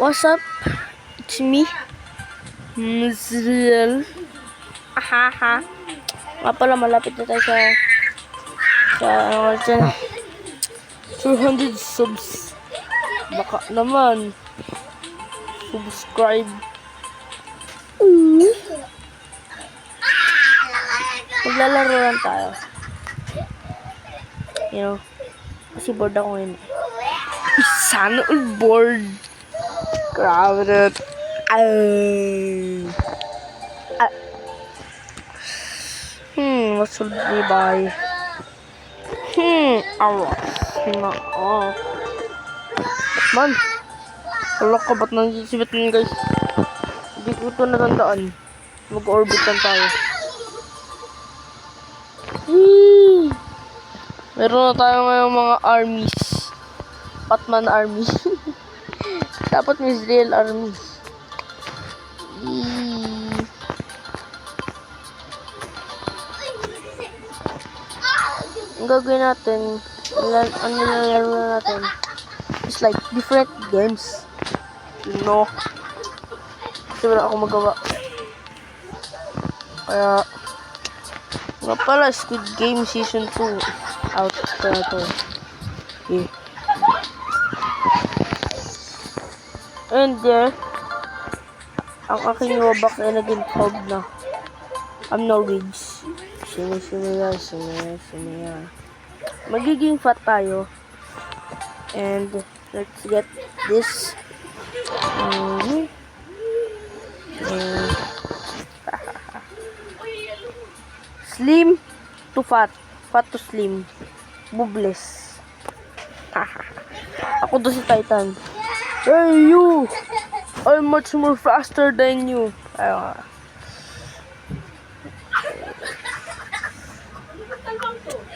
What's up? It's me, Mzrel. Ahaha. Nga pala, malapit na tayo sa 200 subs. Baka naman, subscribe. Maglalaro lang tayo. You know, kasi bored ako ngayon. Sana all bored. Grabe na. What should we buy? Man, wala ka ba't nansisibit nun guys? Hindi ko ito natandaan. Mag-orbit lang tayo. Meron na tayo ngayong mga armies. Batman army. Dapat may real army. Ang gagawin natin, ang nilalaro natin, it's like different games. You know? Kasi wala akong magawa. Kaya, nga pala, Squid Game Season 2 out na ito. Okay. And ang aking wabak ay naging cloud na. I'm no wigs. Sumaya. Magiging fat tayo. And let's get this. Slim to fat. Fat to slim. Boobless. Ako doon si Titan. Hey you! I'm much more faster than you.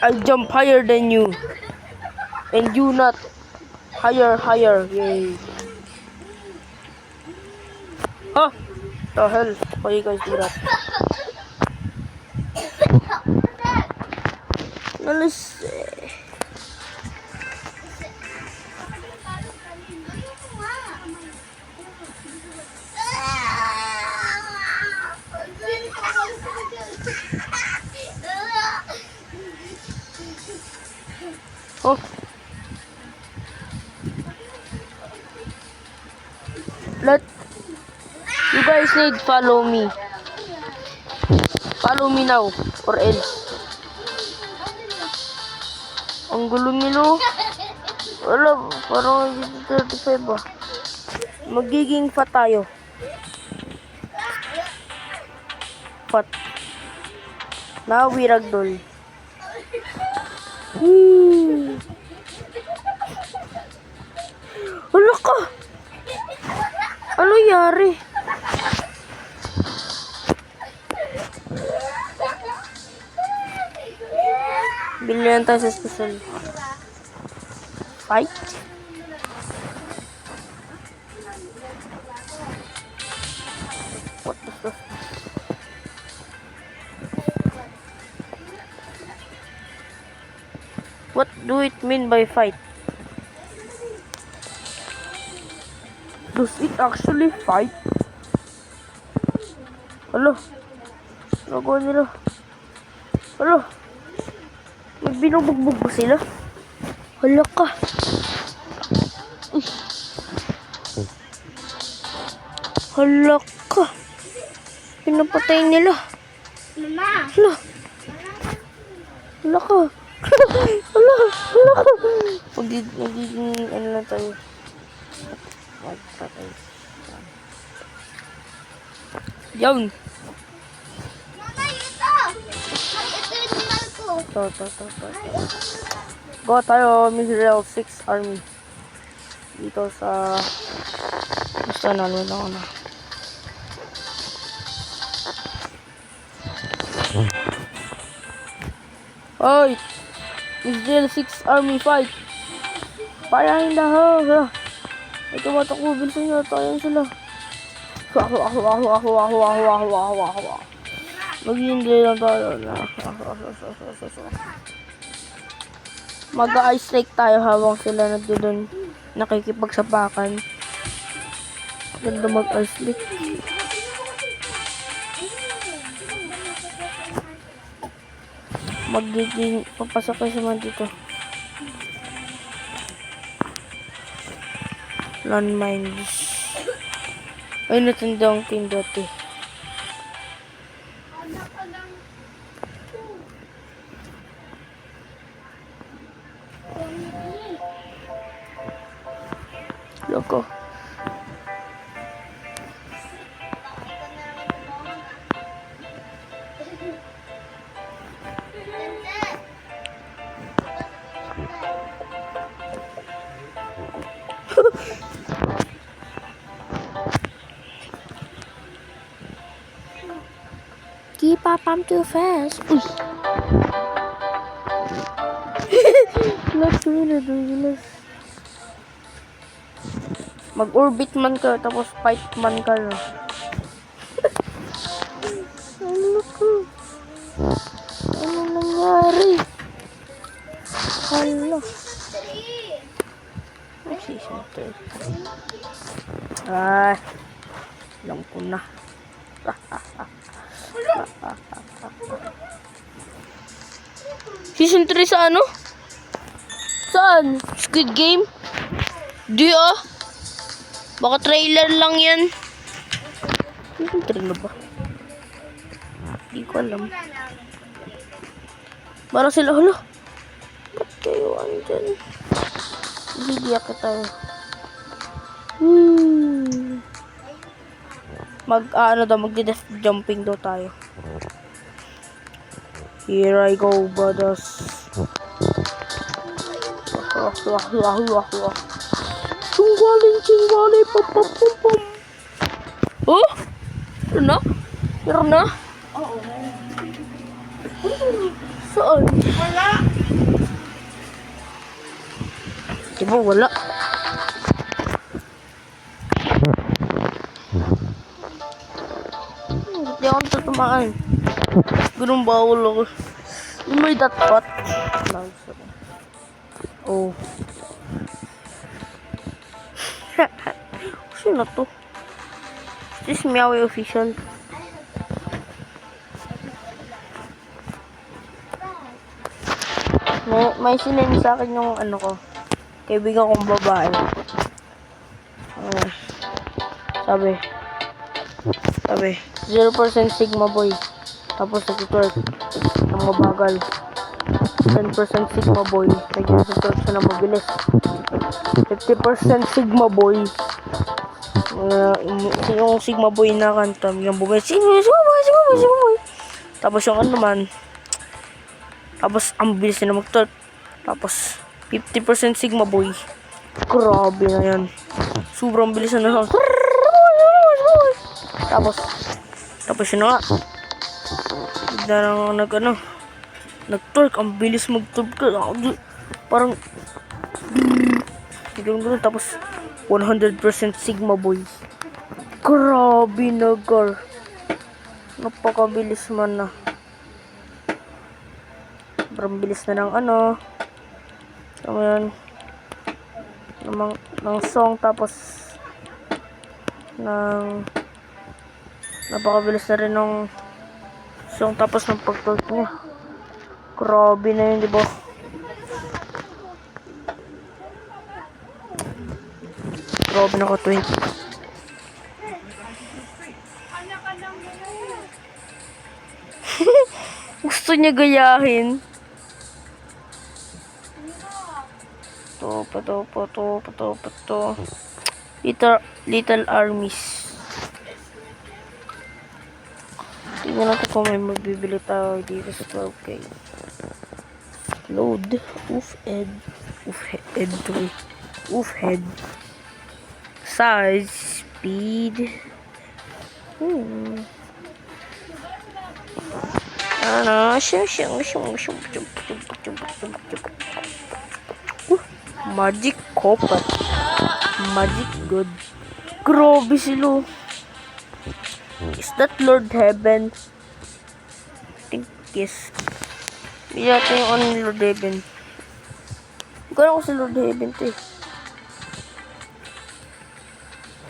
I jump higher than you. And you not. Higher. Yay. Huh? The hell? Why you guys do that? Let's see. Oh. You guys need follow me. Follow me now or else. Ang gulo nilo. Wala, parang 35 ba. Magiging fat tayo. Fat. Now we ragdoll. Wala ka! Ano yari? Bilihan tayo sa special fight. What the fuck? What do it mean by fight? Does it actually fight? Hello? Nagawa nila. Hello? May binubugbog ba sila? Hala ka. Hala ka. Pinapatay nila. Hala. Hala ka. Hala ka. Magiging ano lang tayo. Yan. Ito. Go tayo, Mizrael 6 Army. Dito sa... Basta nalo lang ako na. Hoy! Mizrael 6 Army fight! Fire in the hole! Ay, tumatakbo. Bilisan nyo. Tayan sila. Mag-i-enjoy lang tayo. Mag-i-strike tayo habang sila nagdoon nakikipagsapakan. Ganda mag-asleep. Magiging papasok kayo sa mga dito. Landmines. Ay, natandang team dati. Loko. Keep up, I'm too fast. Uy. Nadulas. Mag-orbit man ka, tapos fight man ka. Ano ko? Ano nangyari? Hala. Season 3. Ay. Alam ko na. Season 3 sa ano? Saan? Squid Game? Di ah. Baka trailer lang yan. Season 3 na ba? Di ko alam. Parang sila, hala. Ba't kayo andyan? Bibiyak ka tayo. Magde-death jumping daw tayo. Here I go, brothers. Chungwaling, pam. Oh? Meron na? Meron na? Oo. Saan? Wala. Diba wala? Hindi ako natutumaan. Ganun bawal ako. Yung may datpat. Oh. Sino to? This is Meowie official. May sinend sa akin yung ano ko. Kaibigan kong babae. Sabi 0% Sigma boy. Tapos nag-twerk ng mabagal. 10% Sigma boy. Nag-twerk siya ng mabilis. 50% Sigma boy. Yung Sigma boy na kanta, yung bumay, Sigma boy. Tapos yung ano naman, tapos ang bilis na mag-twerk. Tapos 50% Sigma boy. Grabe na yan. Sobrang bilis na nasa. Tapos yun na nga. Bigla na nag-twerk. Ang bilis mag-twerk. Parang gano'n. Tapos 100% Sigma boy. Grabe na gar. Napakabilis man na. Sobrang bilis na ng ano. Ayan. Ng song, tapos napakabilis na rin ng song, tapos ng pag-twerk niya. Grabe na yun, diba? Grabe na ka 20. Gusto niya gayahin. Pato. Little armies. Tingnan natin kung may mabibili tayo dito sa 12K. Load. Head. Size. Speed. Magic copper. Magic good. Grabe sila. Is that Lord Heaven? I think yes. Bigyan natin yung on Lord Heaven. Gano'n ko si Lord Heaven to eh.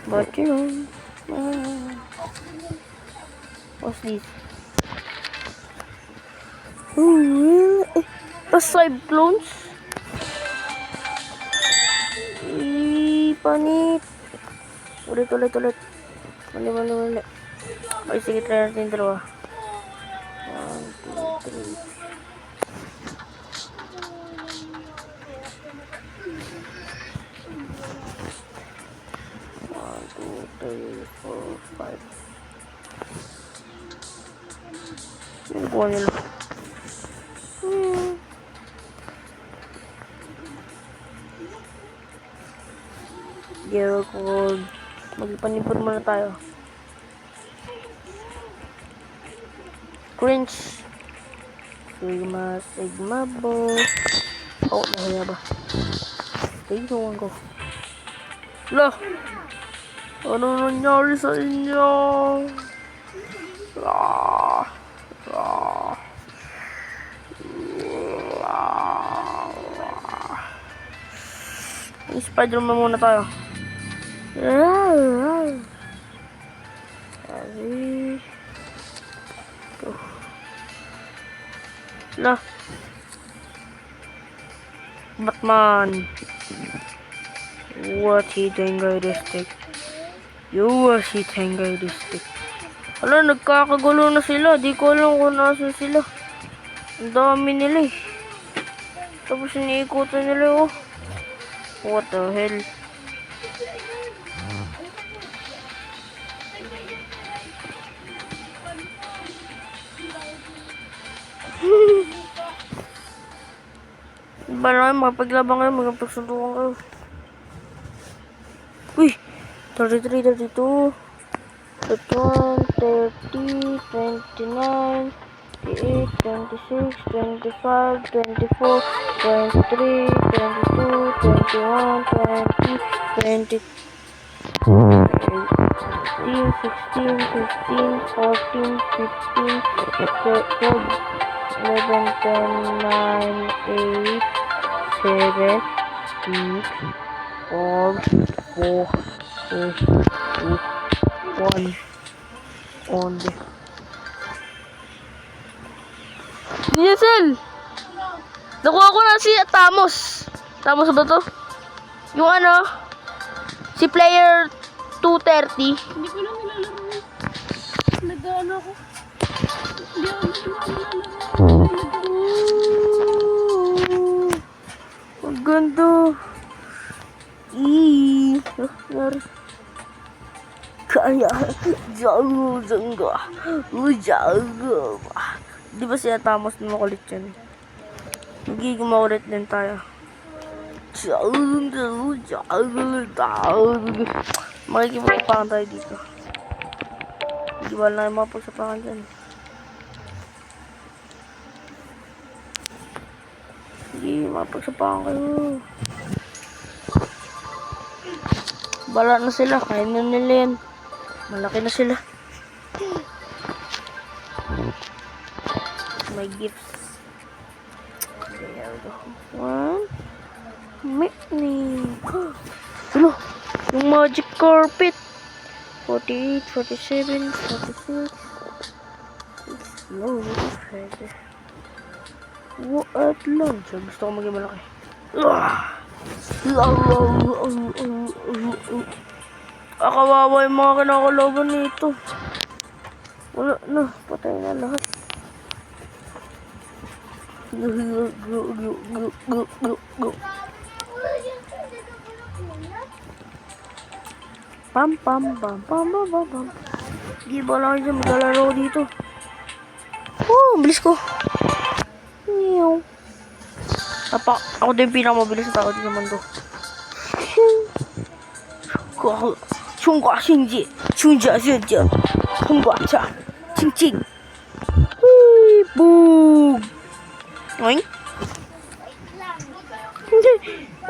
But you know, what's this? Oh, a cyclones? Panit. Ulit. Mali. Okay, sige, try natin yung dalawa. 1, 2, 3. 1, 2, 3, 4, 5. Yung buwan nila. Zero gold. Magpanipon muna tayo. Cringe. Sigma boss. Oh, nahaya ba? Tingnan ko. Lah! Ano nangyari sa inyo? Ah! Spider-Man muna tayo. Lah. Batman. What he tengay district? Si tengay district. Ala, nagkakagulo na sila. Di ko alam kung nasa sila. Ang dami nila eh. Tapos iniikutan nila oh. What the hell? Ba na kayo, makapaglaban kayo, magpagsuntukan kayo. Uy! 33, 32, 31, 30, 29, 28, 26, 25, 24, 23, 22, 21, 20, 20, 16, 15, 14, 15, 12, 11, 10, 9, 8, 7, 6, 5, 4, 3, 2, 1. Onde. Diesel! Nakuha ko na si Tamos. Tamos ba to? Yung ano? Si player 230. Hindi ko lang nilalaro. Nag-ano ako. Hindi ako nilalaro. Ang ganda. Nari. Kaya, jago. Di ba siya Tamos na makulit yan? Magiging makulit din tayo. Makikipagpakan tayo dito. Hindi ba na yung mga pagsapakan dyan? Sige, mapagsapakan kayo. Bala na sila, kaya na nila yan. Malaki na sila. My gifts. There we go. One. Mitney. Ano? Yung magic carpet. 48, 47, 46. No, pwede. What lang? So, gusto ko maging malaki. Kawawa yung mga kinakalaban nito. Wala na, patay na lahat. Pam. Di ba lang dyan maglalaro dito? Oh, bilis ko. Ako din pinakamabilis na tao dito naman to. Chungwa Shinji, Chungja Shinji, Chungwa Cha, Ching. Uy, boom. Oink.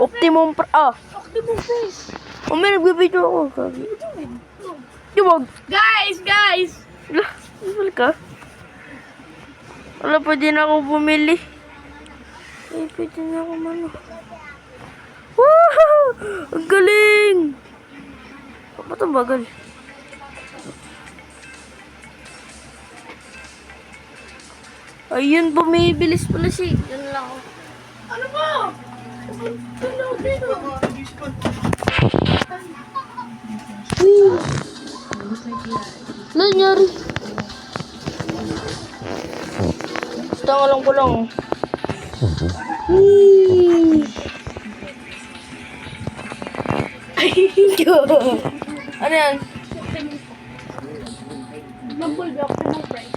Optimum Face. May nagbibideo ako. Diwag. Guys! Wala ka? Wala, pwede na ako bumili. Pwede na ako mano. Wow! Ang galing! Ba't ang bagal? Ayun, bumibilis pala siya. Yan lang. Ano ba? Ano dito? Ano nangyari? Basta nga lang ko lang. Ano yan? Bumblebee, optimal price.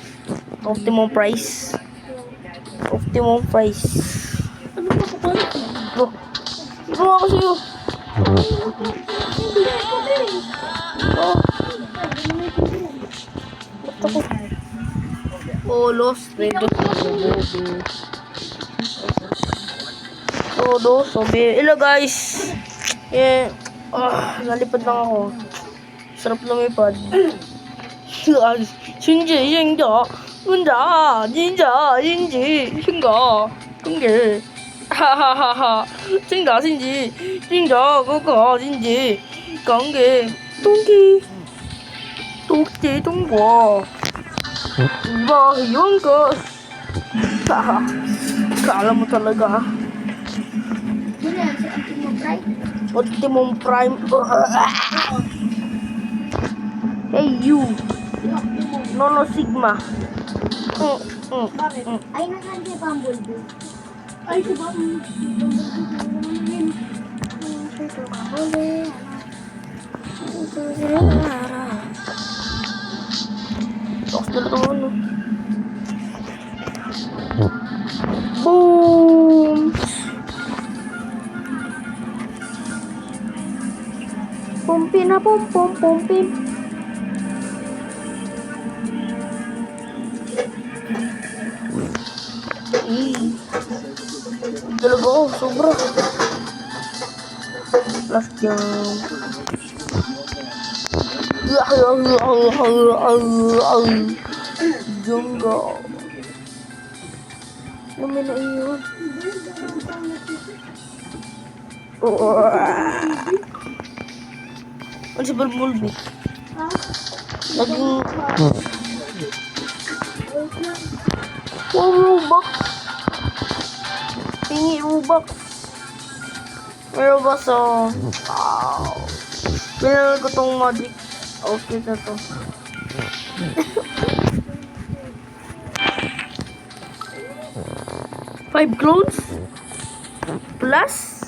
Optimum price. Optimum price. Ano ba kapal? Bro, ito nga kasi yun. Oh, ba't ako? Oh, lost. Redo. Todo. Sobe. Hello guys. Yeah. Nalipad lang ako. Sarap lumipad. Shinji, Shinja. Gunda. Jinja. Shinji. Shinga. Kungge. Hahaha. Shinga, Shinji. Shinja. Gogo. Shinji. Kungge. Tungki. Tungki. Tungwa. Iba. Yun ka. Kala mo talaga. Ano yan? Sa optimal price? Optimum Prime. Hey you. Nono Sigma. Bakit? Ay, nasaan si Bumblebee? Ay, si Bumblebee. Tapos na ito ano. Boom! Pumpin na pumpin. Talaga ako, sobra. Last jump. Jungga. Ano may naiyon? Ano si Bumblebee? Naging... Wow, Robux! Tingi Robux! May Robux oh. Wow! Pinanal ko tong magic outfit na to. Five clones? Plus?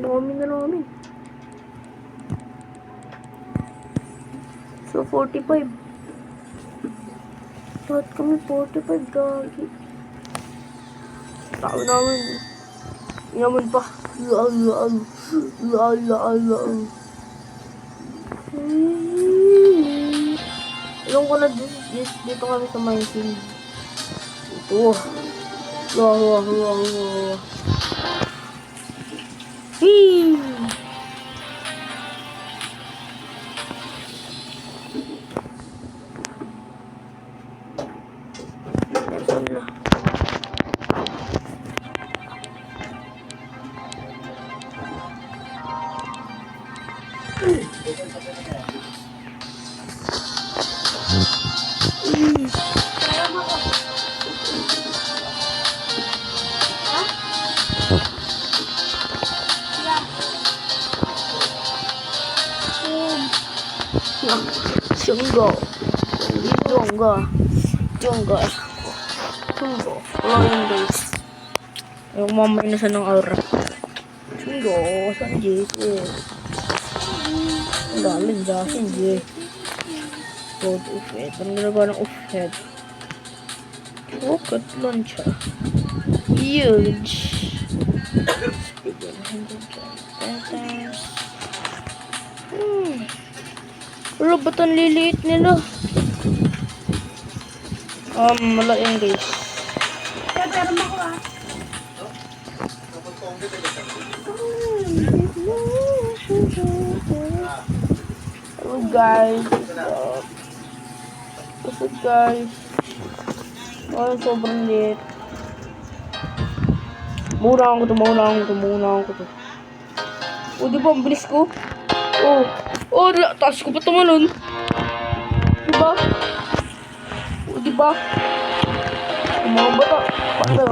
Dami na namin. So, 45. Lahat kami 45, gagi. Tao namin. Yaman pa. Alam ko na dito kami sa minefield. Ito. Hee! Jungga. Flying days. Yung mamay na siya ng aura. Jungga. Sanji. Ang galing dyan. Sanji. Road off-head. Ang ginagawa ng off-head. Rocket launcher. Huge. Speed 100 kilometers. Pero ba't ang liliit nila? Wala yan guys. Pero mo ko Hello guys. What's up guys? Sobrang liit. Muna ko to. O, di ba ang bilis ko? Oh, oh, taas ko pa tumalon. Diba? Oh, diba? Ang mga bata, paano?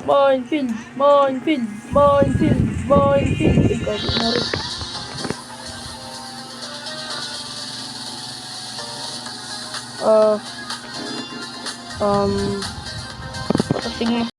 Minefield, minefield, minefield, minefield. Ay, kasi na rin. Patasig mo.